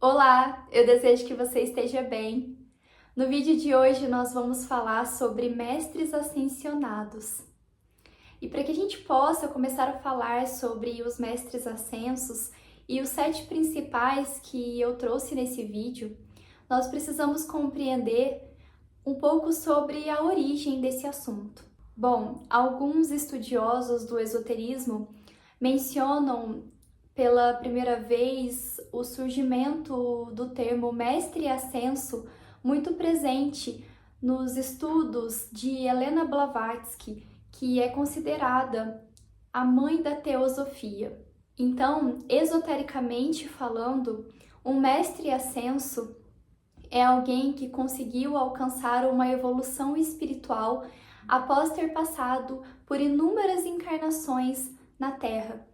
Olá, eu desejo que você esteja bem. No vídeo de hoje nós vamos falar sobre mestres ascensionados. E para que a gente possa começar a falar sobre os mestres ascensos e os 7 principais que eu trouxe nesse vídeo, nós precisamos compreender um pouco sobre a origem desse assunto. Bom, alguns estudiosos do esoterismo mencionam pela primeira vez o surgimento do termo mestre ascenso muito presente nos estudos de Helena Blavatsky, que é considerada a mãe da teosofia. Então, esotericamente falando, um mestre ascenso é alguém que conseguiu alcançar uma evolução espiritual após ter passado por inúmeras encarnações na Terra.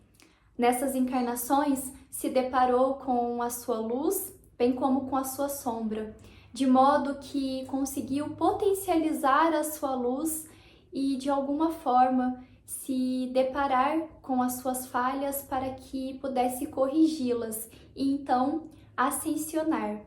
Nessas encarnações, se deparou com a sua luz, bem como com a sua sombra, de modo que conseguiu potencializar a sua luz e, de alguma forma, se deparar com as suas falhas para que pudesse corrigi-las e então ascensionar.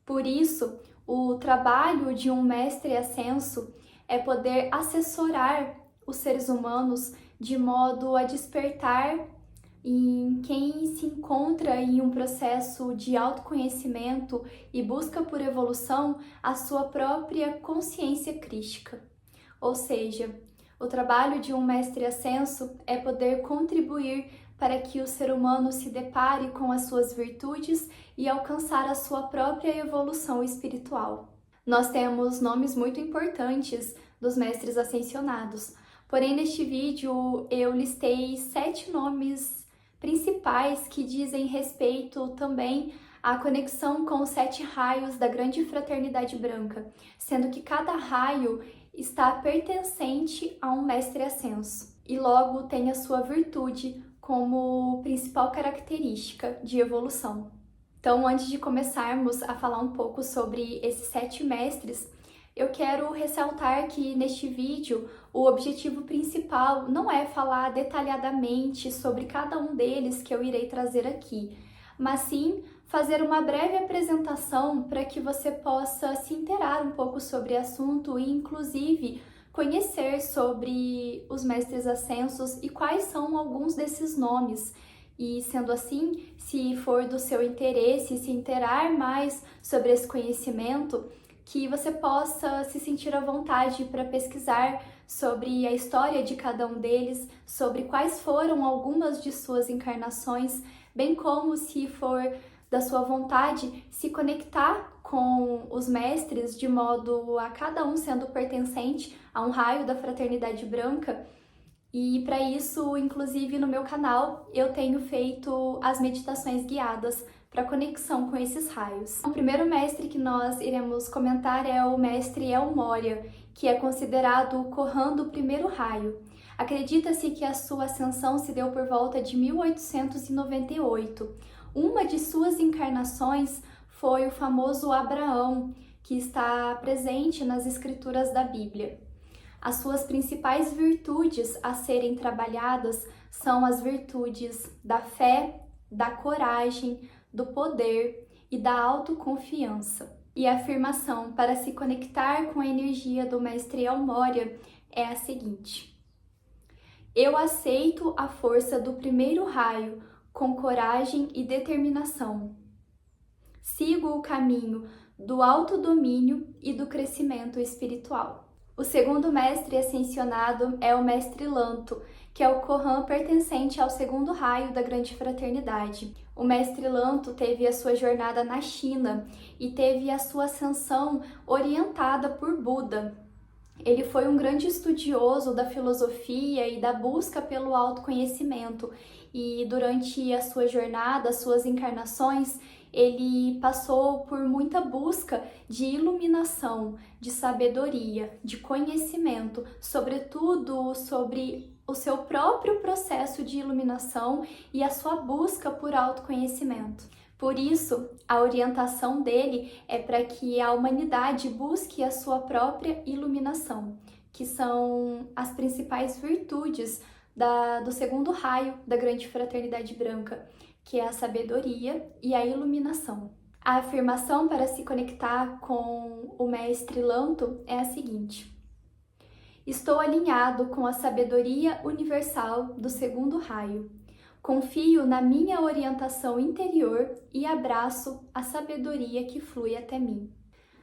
Por isso, o trabalho de um mestre ascenso é poder assessorar os seres humanos de modo a despertar em quem se encontra em um processo de autoconhecimento e busca por evolução a sua própria consciência crística. Ou seja, o trabalho de um mestre ascenso é poder contribuir para que o ser humano se depare com as suas virtudes e alcançar a sua própria evolução espiritual. Nós temos nomes muito importantes dos mestres ascensionados, porém neste vídeo eu listei 7 nomes principais que dizem respeito também à conexão com os 7 raios da grande fraternidade branca, sendo que cada raio está pertencente a um mestre ascenso e logo tem a sua virtude como principal característica de evolução. Então, antes de começarmos a falar um pouco sobre esses 7 mestres, eu quero ressaltar que neste vídeo o objetivo principal não é falar detalhadamente sobre cada um deles que eu irei trazer aqui, mas sim fazer uma breve apresentação para que você possa se inteirar um pouco sobre o assunto e, inclusive, conhecer sobre os mestres ascensos e quais são alguns desses nomes. E, sendo assim, se for do seu interesse se inteirar mais sobre esse conhecimento, que você possa se sentir à vontade para pesquisar sobre a história de cada um deles, sobre quais foram algumas de suas encarnações, bem como, se for da sua vontade, se conectar com os mestres de modo a cada um sendo pertencente a um raio da fraternidade branca. E para isso, inclusive no meu canal, eu tenho feito as meditações guiadas para conexão com esses raios. O primeiro mestre que nós iremos comentar é o mestre El Morya, que é considerado o Kohan do primeiro raio. Acredita-se que a sua ascensão se deu por volta de 1898. Uma de suas encarnações foi o famoso Abraão, que está presente nas escrituras da Bíblia. As suas principais virtudes a serem trabalhadas são as virtudes da fé, da coragem, do poder e da autoconfiança. E a afirmação para se conectar com a energia do mestre El Morya é a seguinte: eu aceito a força do primeiro raio com coragem e determinação. Sigo o caminho do autodomínio e do crescimento espiritual. O segundo mestre ascensionado é o mestre Lanto, que é o Kohan pertencente ao segundo raio da grande fraternidade. O mestre Lanto teve a sua jornada na China e teve a sua ascensão orientada por Buda. Ele foi um grande estudioso da filosofia e da busca pelo autoconhecimento, e durante a sua jornada, as suas encarnações, ele passou por muita busca de iluminação, de sabedoria, de conhecimento, sobretudo sobre o seu próprio processo de iluminação e a sua busca por autoconhecimento. Por isso, a orientação dele é para que a humanidade busque a sua própria iluminação, que são as principais virtudes do segundo raio da grande fraternidade branca, que é a sabedoria e a iluminação. A afirmação para se conectar com o mestre Lanto é a seguinte: estou alinhado com a sabedoria universal do segundo raio. Confio na minha orientação interior e abraço a sabedoria que flui até mim.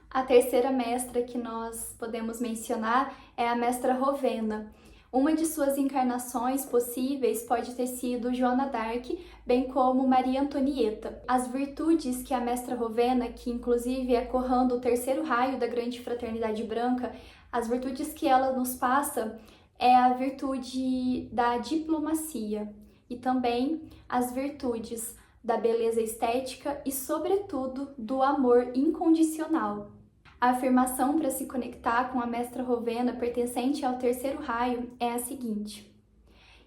A terceira mestra que nós podemos mencionar é a mestra Rowena. Uma de suas encarnações possíveis pode ter sido Joana d'Arc, bem como Maria Antonieta. As virtudes que a mestra Rowena, que inclusive é Corrã do terceiro raio da Grande Fraternidade Branca, as virtudes que ela nos passa é a virtude da diplomacia e também as virtudes da beleza estética e, sobretudo, do amor incondicional. A afirmação para se conectar com a mestra Rowena pertencente ao terceiro raio é a seguinte: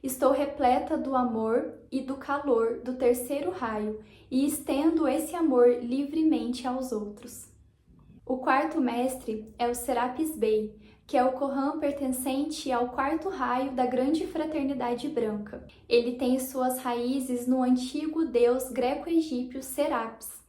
estou repleta do amor e do calor do terceiro raio e estendo esse amor livremente aos outros. O quarto mestre é o Serapis Bey, que é o Corrã pertencente ao quarto raio da Grande Fraternidade Branca. Ele tem suas raízes no antigo deus greco-egípcio Serapis,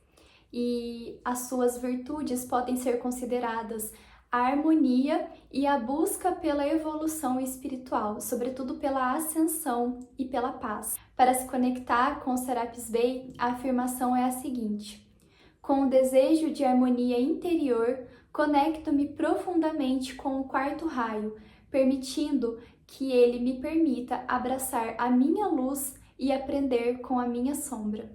e as suas virtudes podem ser consideradas a harmonia e a busca pela evolução espiritual, sobretudo pela ascensão e pela paz. Para se conectar com o Serapis Bey, a afirmação é a seguinte: com o desejo de harmonia interior, conecto-me profundamente com o quarto raio, permitindo que ele me permita abraçar a minha luz e aprender com a minha sombra.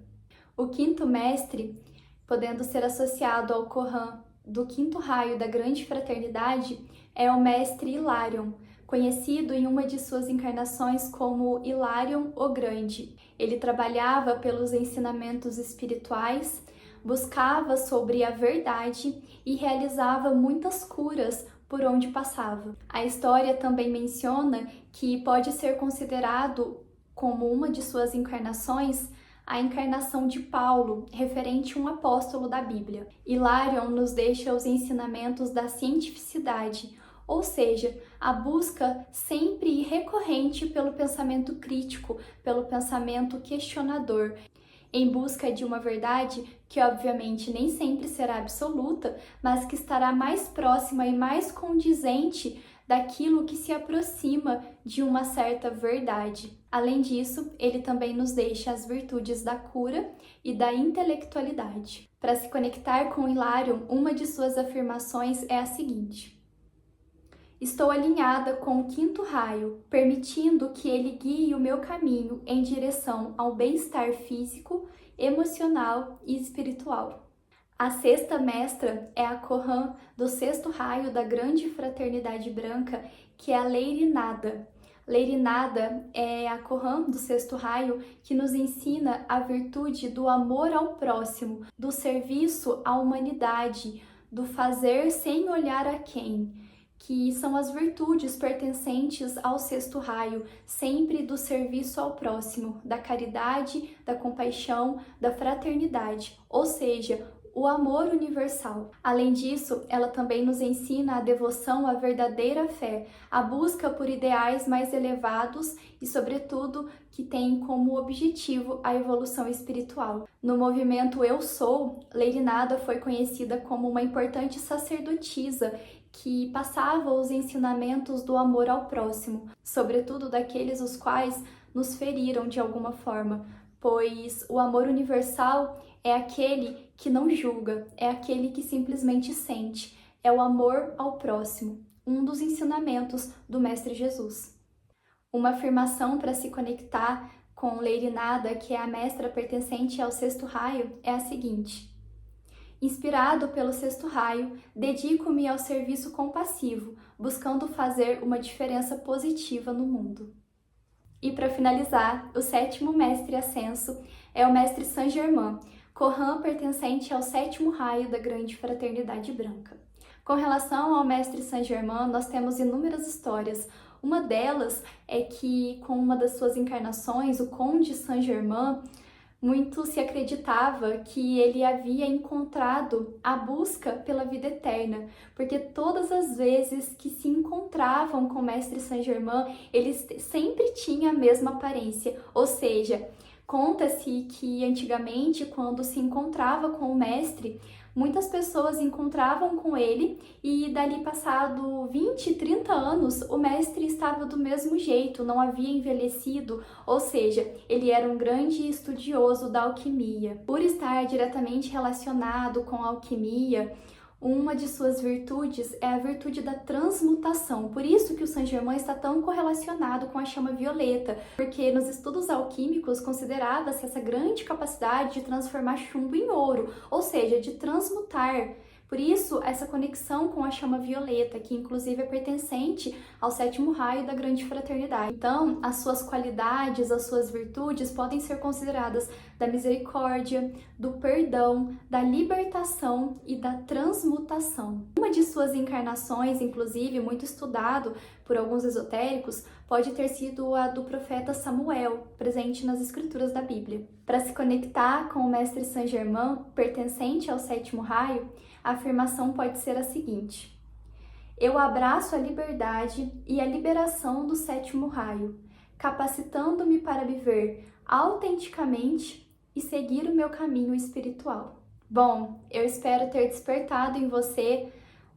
O quinto mestre, podendo ser associado ao Corrã do quinto raio da Grande Fraternidade, é o mestre Hilarion, conhecido em uma de suas encarnações como Hilarion o Grande. Ele trabalhava pelos ensinamentos espirituais, buscava sobre a verdade e realizava muitas curas por onde passava. A história também menciona que pode ser considerado como uma de suas encarnações a encarnação de Paulo, referente a um apóstolo da Bíblia. Hilarion nos deixa os ensinamentos da cientificidade, ou seja, a busca sempre e recorrente pelo pensamento crítico, pelo pensamento questionador, em busca de uma verdade que obviamente nem sempre será absoluta, mas que estará mais próxima e mais condizente daquilo que se aproxima de uma certa verdade. Além disso, ele também nos deixa as virtudes da cura e da intelectualidade. Para se conectar com Hilarion, uma de suas afirmações é a seguinte: estou alinhada com o quinto raio, permitindo que ele guie o meu caminho em direção ao bem-estar físico, emocional e espiritual. A sexta mestra é a Corrã do sexto raio da Grande Fraternidade Branca, que é a Leirinada. Leirinada é a Corrã do sexto raio que nos ensina a virtude do amor ao próximo, do serviço à humanidade, do fazer sem olhar a quem, que são as virtudes pertencentes ao sexto raio, sempre do serviço ao próximo, da caridade, da compaixão, da fraternidade, ou seja, o amor universal. Além disso, ela também nos ensina a devoção à verdadeira fé, a busca por ideais mais elevados e, sobretudo, que tem como objetivo a evolução espiritual. No movimento Eu Sou, Leirinada foi conhecida como uma importante sacerdotisa que passava os ensinamentos do amor ao próximo, sobretudo daqueles os quais nos feriram de alguma forma, pois o amor universal é aquele que não julga, é aquele que simplesmente sente, é o amor ao próximo, um dos ensinamentos do Mestre Jesus. Uma afirmação para se conectar com Leirinada, que é a mestra pertencente ao sexto raio, é a seguinte: inspirado pelo sexto raio, dedico-me ao serviço compassivo, buscando fazer uma diferença positiva no mundo. E para finalizar, o sétimo mestre ascenso é o mestre Saint-Germain, Corrã pertencente ao sétimo raio da Grande Fraternidade Branca. Com relação ao mestre Saint-Germain, nós temos inúmeras histórias. Uma delas é que, com uma das suas encarnações, o Conde Saint-Germain, muito se acreditava que ele havia encontrado a busca pela vida eterna, porque todas as vezes que se encontravam com o mestre Saint-Germain, ele sempre tinha a mesma aparência, ou seja, Conta-se que antigamente, quando se encontrava com o mestre, muitas pessoas encontravam com ele e dali passado 20, 30 anos, o mestre estava do mesmo jeito, não havia envelhecido, ou seja, ele era um grande estudioso da alquimia. Por estar diretamente relacionado com a alquimia, uma de suas virtudes é a virtude da transmutação. Por isso que o Saint-Germain está tão correlacionado com a chama violeta, porque nos estudos alquímicos considerava-se essa grande capacidade de transformar chumbo em ouro, ou seja, de transmutar. Por isso, essa conexão com a chama violeta, que inclusive é pertencente ao 7º raio da Grande Fraternidade. Então, as suas qualidades, as suas virtudes podem ser consideradas da misericórdia, do perdão, da libertação e da transmutação. Uma de suas encarnações, inclusive, muito estudado por alguns esotéricos, pode ter sido a do profeta Samuel, presente nas escrituras da Bíblia. Para se conectar com o mestre Saint-Germain, pertencente ao 7º raio, a afirmação pode ser a seguinte: eu abraço a liberdade e a liberação do 7º raio, capacitando-me para viver autenticamente e seguir o meu caminho espiritual. Bom, eu espero ter despertado em você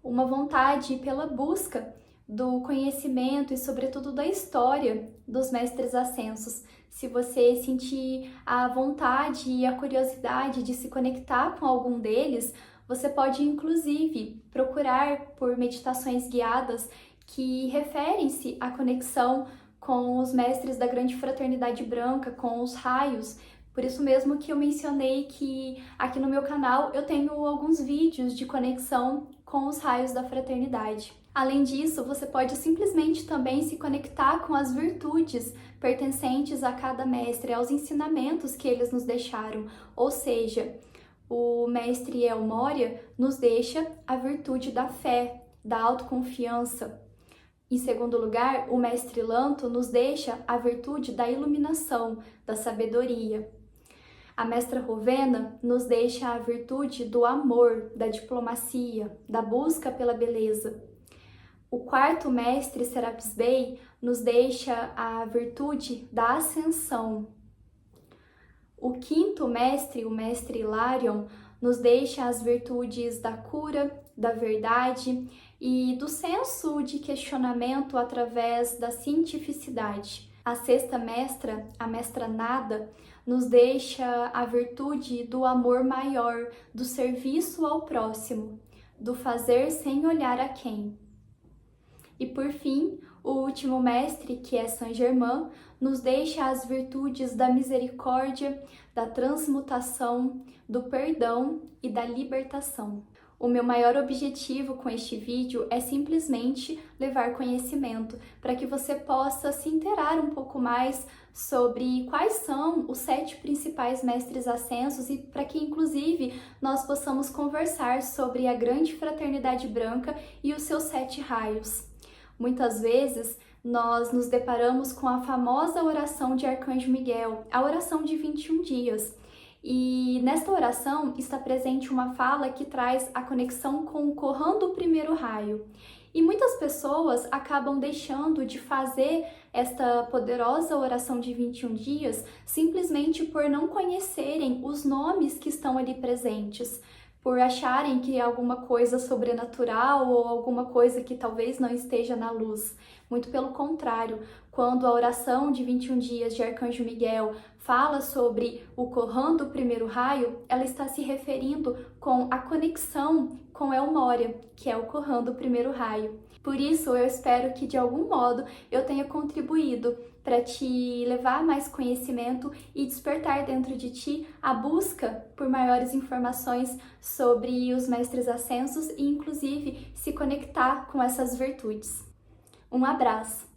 uma vontade pela busca do conhecimento e, sobretudo, da história dos mestres ascensos. Se você sentir a vontade e a curiosidade de se conectar com algum deles, você pode, inclusive, procurar por meditações guiadas que referem-se à conexão com os mestres da Grande Fraternidade Branca, com os raios. Por isso mesmo que eu mencionei que aqui no meu canal eu tenho alguns vídeos de conexão com os raios da fraternidade. Além disso, você pode simplesmente também se conectar com as virtudes pertencentes a cada mestre, aos ensinamentos que eles nos deixaram. Ou seja, o mestre El Morya nos deixa a virtude da fé, da autoconfiança. Em segundo lugar, o mestre Lanto nos deixa a virtude da iluminação, da sabedoria. A mestra Rowena nos deixa a virtude do amor, da diplomacia, da busca pela beleza. O quarto mestre, Serapis Bey, nos deixa a virtude da ascensão. O quinto mestre, o mestre Hilarion, nos deixa as virtudes da cura, da verdade e do senso de questionamento através da cientificidade. A sexta mestra, a mestra Nada, nos deixa a virtude do amor maior, do serviço ao próximo, do fazer sem olhar a quem. E por fim, o último mestre, que é Saint-Germain, nos deixa as virtudes da misericórdia, da transmutação, do perdão e da libertação. O meu maior objetivo com este vídeo é simplesmente levar conhecimento para que você possa se inteirar um pouco mais sobre quais são os 7 principais mestres ascensos e para que, inclusive, nós possamos conversar sobre a Grande Fraternidade Branca e os seus 7 raios. Muitas vezes, nós nos deparamos com a famosa oração de Arcanjo Miguel, a oração de 21 dias. E nesta oração está presente uma fala que traz a conexão com o Corrão do 1º raio. E muitas pessoas acabam deixando de fazer esta poderosa oração de 21 dias simplesmente por não conhecerem os nomes que estão ali presentes, por acharem que é alguma coisa sobrenatural ou alguma coisa que talvez não esteja na luz. Muito pelo contrário, quando a oração de 21 dias de Arcanjo Miguel fala sobre o Corrão do 1º raio, ela está se referindo com a conexão com El Morya, que é o Corrão do 1º raio. Por isso, eu espero que de algum modo eu tenha contribuído para te levar mais conhecimento e despertar dentro de ti a busca por maiores informações sobre os mestres ascensos e, inclusive, se conectar com essas virtudes. Um abraço!